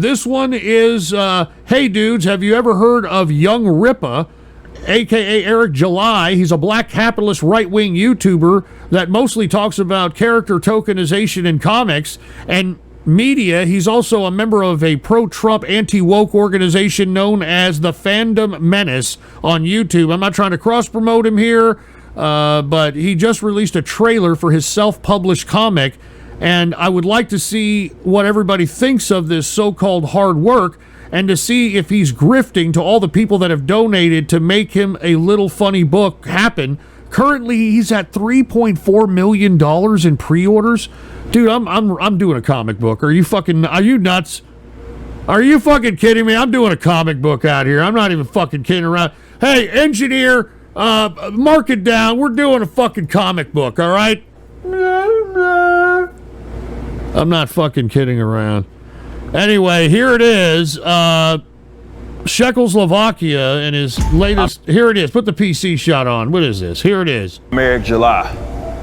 This one is, hey dudes, have you ever heard of Young Rippa, aka Eric July? He's a black capitalist right-wing YouTuber that mostly talks about character tokenization in comics and media. He's also a member of a pro-Trump, anti-woke organization known as the Fandom Menace on YouTube. I'm not trying to cross-promote him here, but he just released a trailer for his self-published comic, and I would like to see what everybody thinks of this so-called hard work and to see if he's grifting to all the people that have donated to make him a little funny book happen. Currently, he's at $3.4 million in pre-orders. Dude, I'm doing a comic book. Are you nuts? Are you fucking kidding me? I'm doing a comic book out here. I'm not even fucking kidding around. Hey, engineer, mark it down. We're doing a fucking comic book, all right? I'm not fucking kidding around. Anyway, here it is. Czechoslovakia and his latest. Here it is. Put the PC shot on. What is this? Here it is. Eric July,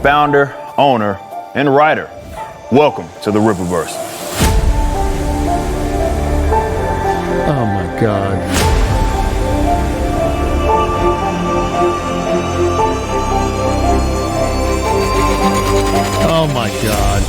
founder, owner, and writer. Welcome to the Rippaverse. Oh my God. Oh my God.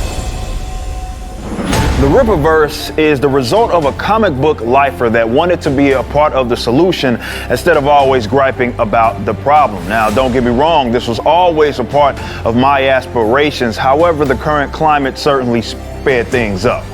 The Rippaverse is the result of a comic book lifer that wanted to be a part of the solution instead of always griping about the problem. Now, don't get me wrong, this was always a part of my aspirations. However, the current climate certainly sped things up.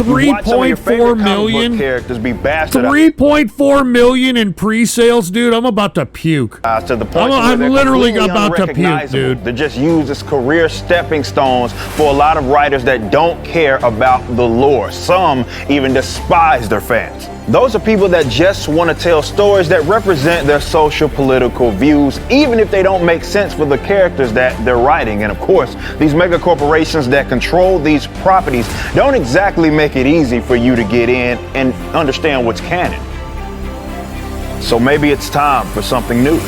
3.4 million characters be bastardized. 3.4 million in pre-sales, dude. I'm about to puke. To the point I'm literally about to puke, dude. They're just used as career stepping stones for a lot of writers that don't care about the lore. Some even despise their fans. Those are people that just want to tell stories that represent their social political views, even if they don't make sense for the characters that they're writing. And of course, these mega corporations that control these properties don't exactly make it easy for you to get in and understand what's canon. So maybe it's time for something new.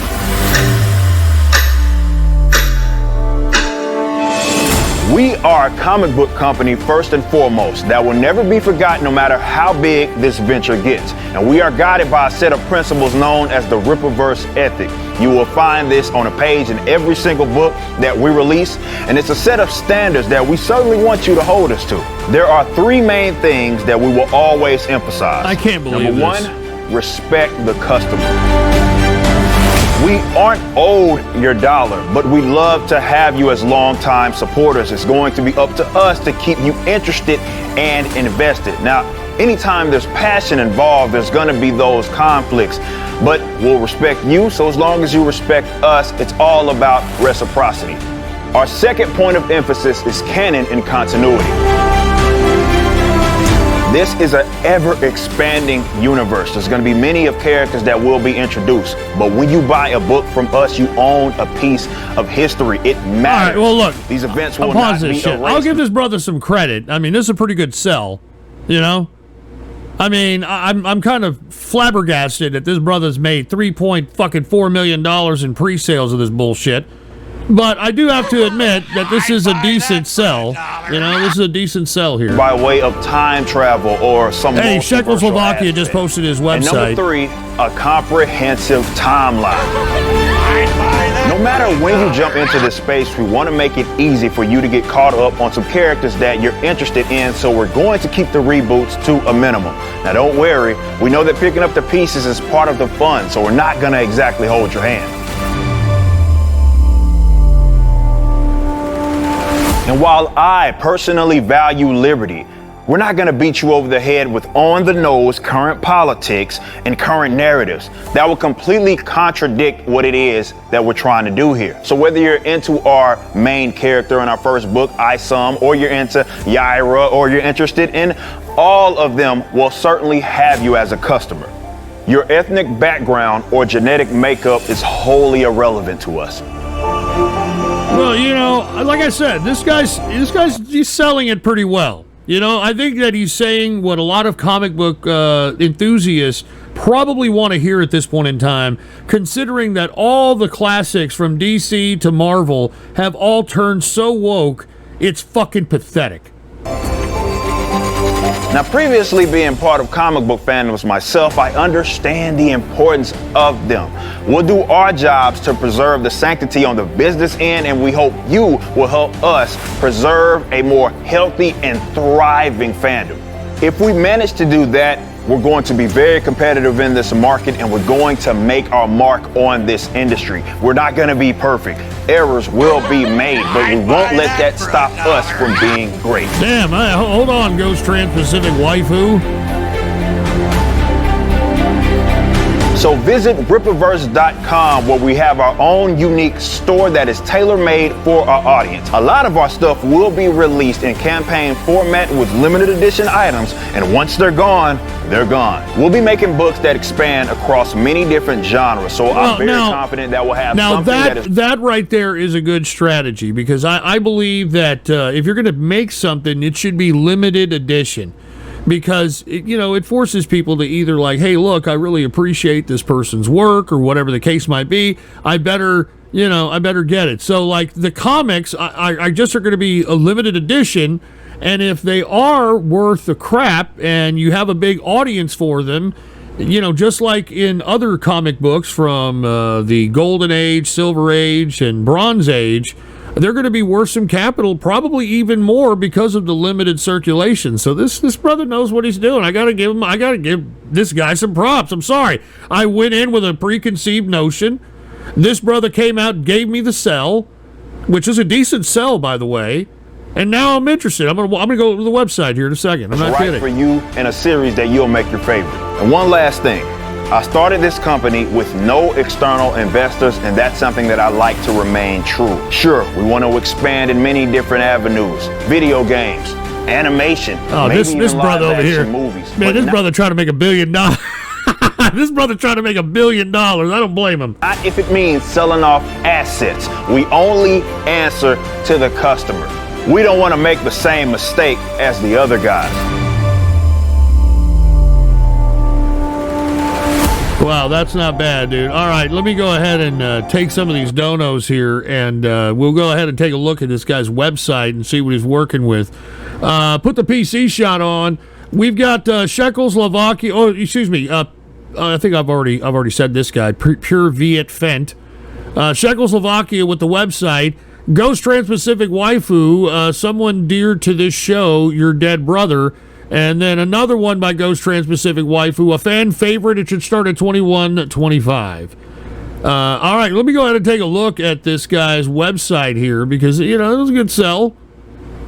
We are a comic book company first and foremost that will never be forgotten no matter how big this venture gets. And we are guided by a set of principles known as the Rippaverse ethic. You will find this on a page in every single book that we release, and it's a set of standards that we certainly want you to hold us to. There are three main things that we will always emphasize. I can't believe Number this. one, respect the customer. We aren't owed your dollar, but we love to have you as longtime supporters. It's going to be up to us to keep you interested and invested. Now, anytime there's passion involved, there's going to be those conflicts, but we'll respect you. So as long as you respect us, it's all about reciprocity. Our second point of emphasis is canon and continuity. This is an ever-expanding universe. There's going to be many of characters that will be introduced. But when you buy a book from us, you own a piece of history. It matters. All right, well, look. These events will pause not this be shit. erased. I'll give this brother some credit. I mean, this is a pretty good sell, you know? I mean, I'm kind of flabbergasted that this brother's made $3.4 million in pre-sales of this bullshit. But I do have to admit that this is a decent sell. You know, this is a decent sell here. By way of time travel or some Hey, more Czechoslovakia aspect. just posted his And website. number three, a comprehensive timeline. No matter when you jump into this space, we want to make it easy for you to get caught up on some characters that you're interested in, so we're going to keep the reboots to a minimum. Now don't worry, we know that picking up the pieces is part of the fun, so we're not going to exactly hold your hand. And while I personally value liberty, we're not going to beat you over the head with on-the-nose current politics and current narratives that will completely contradict what it is that we're trying to do here. So whether you're into our main character in our first book, Isam, or you're into Yaira, or you're interested in all of them, will certainly have you as a customer. Your ethnic background or genetic makeup is wholly irrelevant to us. Well, you know, like I said, this guy's he's selling it pretty well. You know, I think that he's saying what a lot of comic book enthusiasts probably want to hear at this point in time, considering that all the classics from DC to Marvel have all turned so woke, it's fucking pathetic. Now, previously being part of comic book fandoms myself, I understand the importance of them. We'll do our jobs to preserve the sanctity on the business end, and we hope you will help us preserve a more healthy and thriving fandom. If we manage to do that, we're going to be very competitive in this market, and we're going to make our mark on this industry. We're not going to be perfect. Errors will be made, but we won't let that stop us from being great. Damn, hold on, Ghost Trans-Pacific Waifu. So visit Rippaverse.com, where we have our own unique store that is tailor-made for our audience. A lot of our stuff will be released in campaign format with limited edition items, and once they're gone, they're gone. We'll be making books that expand across many different genres, so I'm very confident that we'll have something that right there is a good strategy, because I believe that if you're going to make something, it should be limited edition. Because, it forces people to either like, hey, look, I really appreciate this person's work or whatever the case might be. I better get it. So, like, the comics, I just are going to be a limited edition. And if they are worth the crap and you have a big audience for them, just like in other comic books from the Golden Age, Silver Age, and Bronze Age, they're going to be worth some capital, probably even more because of the limited circulation. So this brother knows what he's doing. I got to give this guy some props. I'm sorry. I went in with a preconceived notion. This brother came out, gave me the sell, which is a decent sell, by the way. And now I'm interested. I'm gonna go to the website here in a second. I'm not kidding. For you in a series that you'll make your favorite. And one last thing. I started this company with no external investors, and that's something that I like to remain true. Sure, we want to expand in many different avenues: video games, animation, this brother over here, movies. Man, this brother trying to make $1 billion. This brother trying to make $1 billion. I don't blame him. Not if it means selling off assets. We only answer to the customer. We don't want to make the same mistake as the other guys. Wow, that's not bad, dude. All right, let me go ahead and take some of these donos here, and we'll go ahead and take a look at this guy's website and see what he's working with. Put the PC shot on. We've got Czechoslovakia. Oh, excuse me. I think I've already said this guy. Pure Viet Fent. Czechoslovakia with the website. Ghost Trans-Pacific Waifu. Someone dear to this show, your dead brother. And then another one by Ghost Trans-Pacific Waifu, a fan favorite. It should start at $21.25. All right, let me go ahead and take a look at this guy's website here, because, it was a good sell.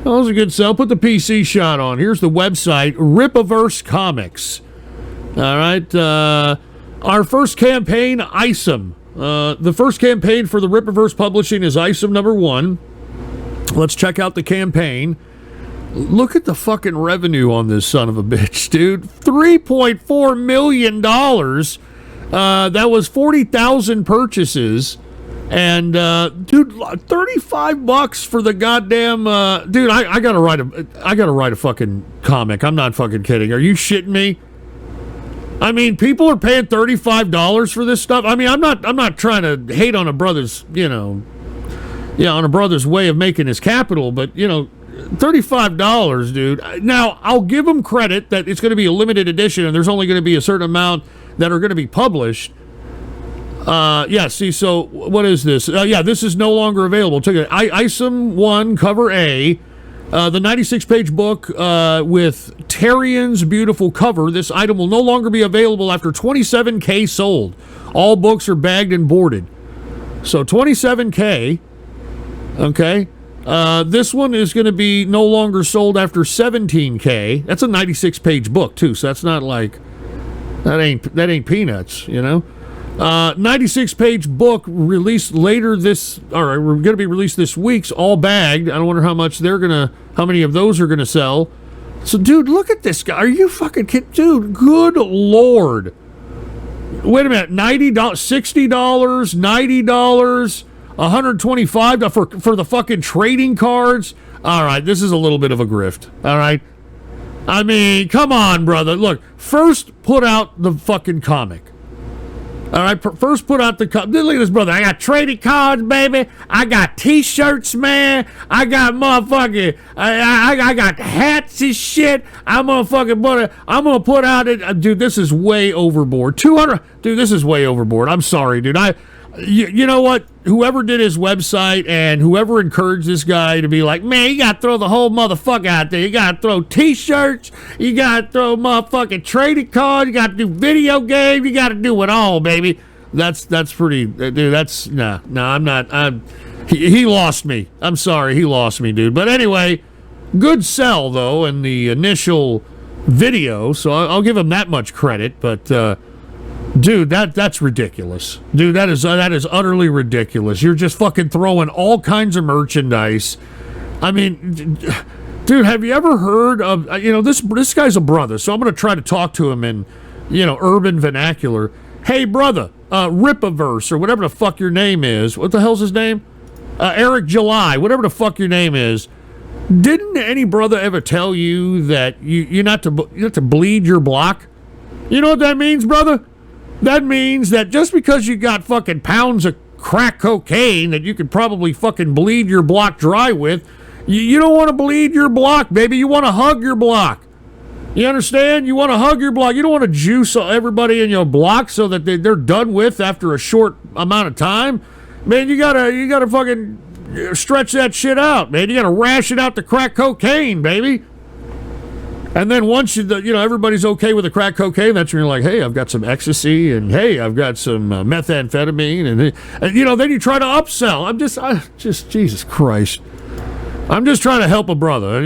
That was a good sell. Put the PC shot on. Here's the website, Rippaverse Comics. All right, our first campaign, Isom. The first campaign for the Rippaverse Publishing is Isom number 1. Let's check out the campaign. Look at the fucking revenue on this son of a bitch, dude. $3.4 million. That was 40,000 purchases. And, dude, $35 for the goddamn, dude, I gotta write a fucking comic. I'm not fucking kidding. Are you shitting me? I mean, people are paying $35 for this stuff. I mean, I'm not trying to hate on a brother's, on a brother's way of making his capital, but, $35, dude. Now, I'll give them credit that it's going to be a limited edition and there's only going to be a certain amount that are going to be published. So what is this? This is no longer available. Check it. Isom 1, cover A. The 96-page book with Tarian's beautiful cover. This item will no longer be available after 27K sold. All books are bagged and boarded. So 27K. Okay. This one is going to be no longer sold after 17K. That's a 96-page book too, so that's not like that ain't peanuts, 96-page book released later this, or we're going to be released this week's all bagged. I wonder how many of those are gonna sell. So, dude, look at this guy. Are you fucking kidding, dude? Good Lord. Wait a minute, $90, $60, $90. $125 for the fucking trading cards. All right, this is a little bit of a grift. All right, I mean, come on, brother. Look, first put out the fucking comic. All right, first put out the look at this brother. I got trading cards, baby. I got T-shirts, man. I got motherfucking. I got hats and shit. I'm gonna put out it, dude. This is way overboard. 200, dude. This is way overboard. I'm sorry, dude. You know what? Whoever did his website and whoever encouraged this guy to be like, man, you gotta throw the whole motherfucker out there. You gotta throw T-shirts. You gotta throw motherfucking trading cards. You gotta do video games. You gotta do it all, baby. That's pretty, dude. That's no. I'm not. He lost me. I'm sorry, he lost me, dude. But anyway, good sell though in the initial video, so I'll give him that much credit. But. Dude, that's ridiculous. Dude, that is utterly ridiculous. You're just fucking throwing all kinds of merchandise. I mean, dude, have you ever heard of, this guy's a brother, so I'm going to try to talk to him in, urban vernacular. Hey, brother, Rippaverse, or whatever the fuck your name is. What the hell's his name? Eric July, whatever the fuck your name is. Didn't any brother ever tell you that you're not to bleed your block? You know what that means, brother? That means that just because you got fucking pounds of crack cocaine that you could probably fucking bleed your block dry with, you don't want to bleed your block, baby. You want to hug your block. You understand? You want to hug your block. You don't want to juice everybody in your block so that they're done with after a short amount of time. Man, you gotta fucking stretch that shit out, man. You gotta ration out the crack cocaine, baby. And then once everybody's okay with the crack cocaine, that's when you're like, hey, I've got some ecstasy, and hey, I've got some methamphetamine, and then you try to upsell. I'm just Jesus Christ. I'm just trying to help a brother,